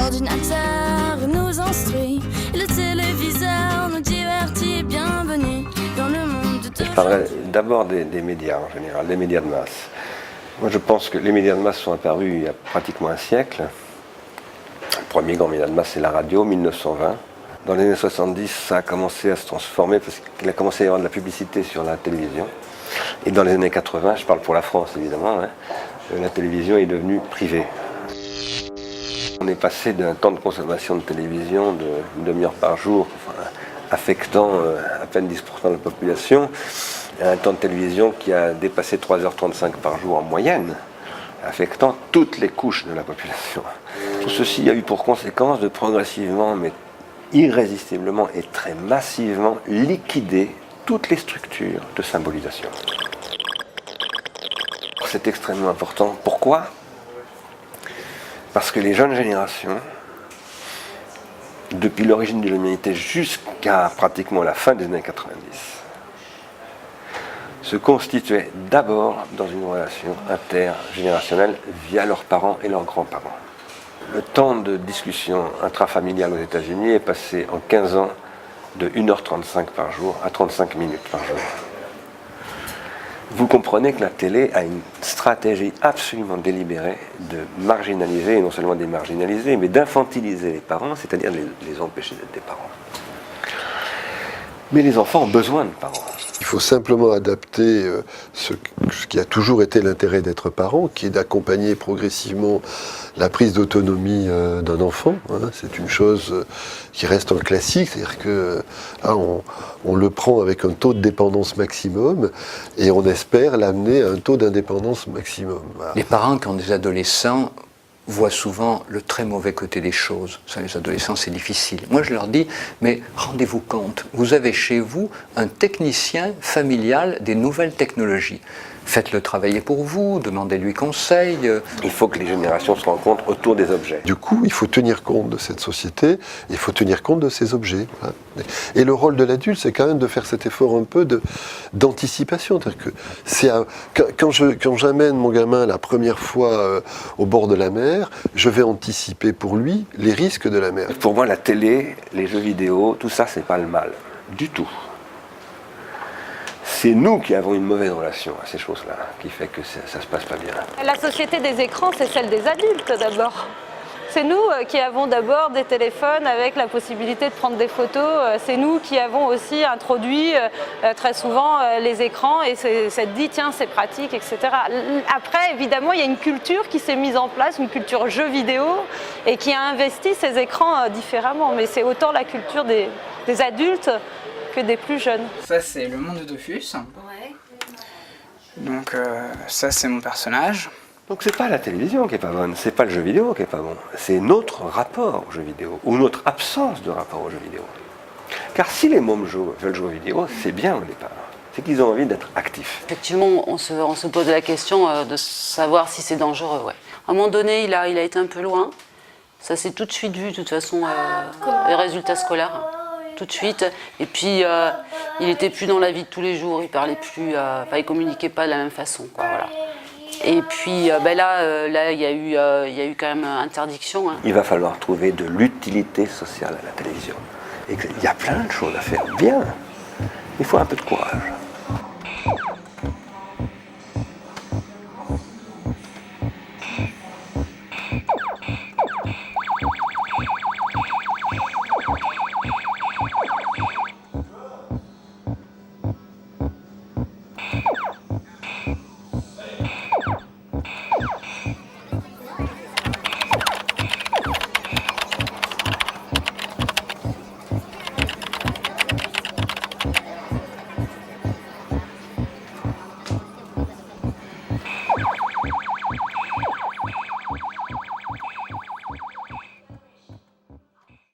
L'ordinateur nous instruit, le téléviseur nous divertit. Bienvenue dans le monde de... Je parlerai d'abord des médias en général, des médias de masse. Moi je pense que les médias de masse sont apparus il y a pratiquement un siècle. Le premier grand média de masse c'est la radio, 1920. Dans les années 70, ça a commencé à se transformer parce qu'il a commencé à y avoir de la publicité sur la télévision. Et dans les années 80, je parle pour la France évidemment, la télévision est devenue privée. On est passé d'un temps de consommation de télévision d'une demi-heure par jour, affectant à peine 10% de la population, à un temps de télévision qui a dépassé 3h35 par jour en moyenne, affectant toutes les couches de la population. Tout ceci a eu pour conséquence de progressivement, mais irrésistiblement et très massivement liquider toutes les structures de symbolisation. C'est extrêmement important. Pourquoi ? Parce que les jeunes générations, depuis l'origine de l'humanité jusqu'à pratiquement la fin des années 90, se constituaient d'abord dans une relation intergénérationnelle via leurs parents et leurs grands-parents. Le temps de discussion intrafamiliale aux États-Unis est passé en 15 ans de 1h35 par jour à 35 minutes par jour. Vous comprenez que la télé a une stratégie absolument délibérée de marginaliser, et non seulement de les marginaliser, mais d'infantiliser les parents, c'est-à-dire de les empêcher d'être des parents. Mais les enfants ont besoin de parents. Il faut simplement adapter ce qui a toujours été l'intérêt d'être parent, qui est d'accompagner progressivement la prise d'autonomie d'un enfant. C'est une chose qui reste un classique, c'est-à-dire que on le prend avec un taux de dépendance maximum et on espère l'amener à un taux d'indépendance maximum. Voilà. Les parents qui ont des adolescents voient souvent le très mauvais côté des choses. Ça, les adolescents, c'est difficile. Moi, je leur dis, mais rendez-vous compte, vous avez chez vous un technicien familial des nouvelles technologies. Faites-le travailler pour vous, demandez-lui conseil. Il faut que les générations se rencontrent autour des objets. Du coup, il faut tenir compte de cette société, il faut tenir compte de ces objets. Voilà. Et le rôle de l'adulte, c'est quand même de faire cet effort un peu d'anticipation. C'est-à-dire que quand j'amène mon gamin la première fois au bord de la mer, je vais anticiper pour lui les risques de la mer. Pour moi, la télé, les jeux vidéo, tout ça, c'est pas le mal. Du tout. C'est nous qui avons une mauvaise relation à ces choses-là, qui fait que ça se passe pas bien. La société des écrans, c'est celle des adultes d'abord. C'est nous qui avons d'abord des téléphones avec la possibilité de prendre des photos. C'est nous qui avons aussi introduit très souvent les écrans et ça te dit tiens c'est pratique, etc. Après évidemment il y a une culture qui s'est mise en place, une culture jeux vidéo et qui a investi ces écrans différemment. Mais c'est autant la culture des adultes que des plus jeunes. Ça c'est le monde de Dofus. Ouais. Donc ça c'est mon personnage. Donc c'est pas la télévision qui est pas bonne, c'est pas le jeu vidéo qui est pas bon, c'est notre rapport au jeu vidéo, ou notre absence de rapport au jeu vidéo. Car si les mômes veulent jouer aux vidéos, c'est bien au départ, c'est qu'ils ont envie d'être actifs. Effectivement, on se pose la question de savoir si c'est dangereux, ouais. À un moment donné, il a été un peu loin, ça s'est tout de suite vu, de toute façon, les résultats scolaires, tout de suite. Et puis, il était plus dans la vie de tous les jours, il parlait plus, il communiquait pas de la même façon, quoi, voilà. Et puis là, il y a eu quand même interdiction. Il va falloir trouver de l'utilité sociale à la télévision. Et il y a plein de choses à faire bien. Il faut un peu de courage.